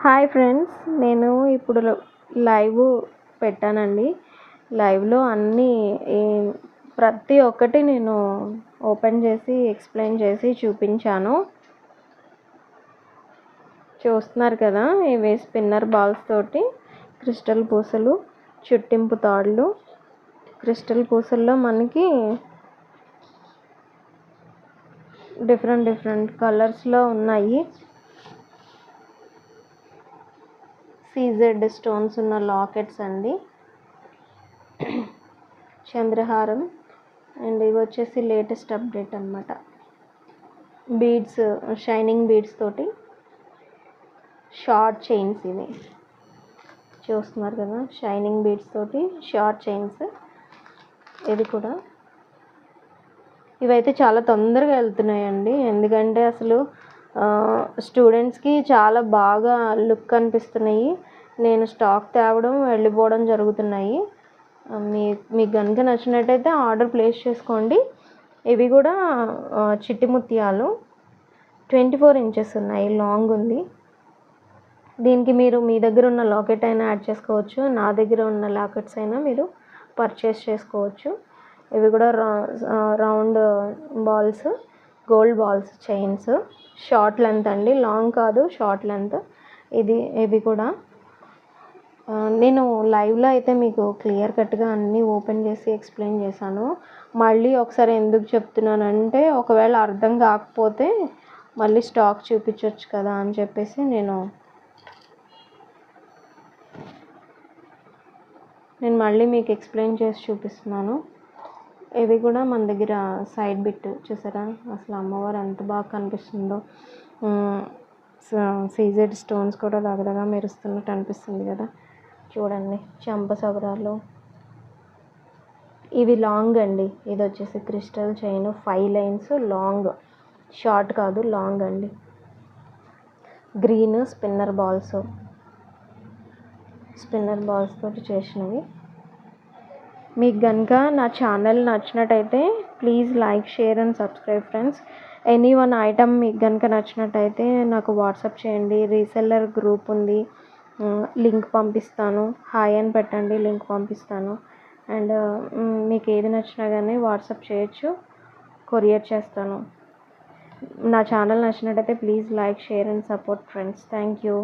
Hi friends, నేను ఇప్పుడు live పెట్టానండి. లైవ్లో అన్నీ ప్రతి ఒక్కటి నేను ఓపెన్ చేసి ఎక్స్ప్లెయిన్ చేసి చూపించాను. చూస్తున్నారు కదా, ఇవి స్పిన్నర్ బాల్స్ తోటి క్రిస్టల్ పూసలు, చుట్టింపు తాళ్ళు. క్రిస్టల్ పూసల్లో మనకి డిఫరెంట్ కలర్స్లో ఉన్నాయి. సీజెడ్ స్టోన్స్ ఉన్న లాకెట్స్ అండి, చంద్రహారం. అండ్ ఇవి వచ్చేసి లేటెస్ట్ అప్డేట్ అన్నమాట. బీడ్స్, షైనింగ్ బీడ్స్ తోటి షార్ట్ చైన్స్. ఇవి చూస్తున్నారు కదా, షైనింగ్ బీడ్స్ తోటి షార్ట్ చైన్స్. ఇది కూడా ఇవైతే చాలా తొందరగా వెళ్తున్నాయండి, ఎందుకంటే అసలు స్టూడెంట్స్కి చాలా బాగా లుక్ అనిపిస్తున్నాయి. నేను స్టాక్ తేవడం వెళ్ళిపోవడం జరుగుతున్నాయి. మీకు కనుక నచ్చినట్టయితే ఆర్డర్ ప్లేస్ చేసుకోండి. ఇవి కూడా చిట్టి ముత్యాలు 24 ఇంచెస్ ఉన్నాయి, లాంగ్ ఉంది. దీనికి మీరు మీ దగ్గర ఉన్న లాకెట్ అయినా యాడ్ చేసుకోవచ్చు, నా దగ్గర ఉన్న లాకెట్స్ అయినా మీరు పర్చేస్ చేసుకోవచ్చు. ఇవి కూడా round balls, gold balls chains, short length అండి, లాంగ్ కాదు, షార్ట్ లెంత్. ఇవి కూడా నేను లైవ్లో అయితే మీకు క్లియర్ కట్గా అన్నీ ఓపెన్ చేసి ఎక్స్ప్లెయిన్ చేశాను. మళ్ళీ ఒకసారి ఎందుకు చెప్తున్నానంటే, ఒకవేళ అర్థం కాకపోతే మళ్ళీ స్టాక్ చూపించవచ్చు కదా అని చెప్పేసి నేను మళ్ళీ మీకు ఎక్స్ప్లెయిన్ చేసి చూపిస్తున్నాను. ఇవి కూడా మన దగ్గర సైడ్ బిట్ చూసారా, అసలు అమ్మవారు ఎంత బాగా కనిపిస్తుందో. సీజెడ్ స్టోన్స్ కూడా దగ్గరగా మెరుస్తున్నట్టు అనిపిస్తుంది కదా, చూడండి. చెంప సవరాలు. ఇవి లాంగ్ అండి, ఇది వచ్చేసి crystal chain 5 lines long, short కాదు, లాంగ్ అండి. గ్రీన్ స్పిన్నర్ బాల్స్ తోటి చేసినవి. మీకు కనుక నా ఛానల్ నచ్చినట్టయితే please like, share and subscribe friends. Any one item మీకు కనుక నచ్చినట్టయితే నాకు వాట్సాప్ చేయండి. రీసెల్లర్ గ్రూప్ ఉంది, లింక్ పంపిస్తాను. హాయ్ అని పెట్టండి, లింక్ పంపిస్తాను. అండ్ మీకు ఏది నచ్చినా కానీ వాట్సాప్ చేయొచ్చు, కొరియర్ చేస్తాను. నా ఛానల్ నచ్చినట్టయితే please like, share and support friends. Thank you.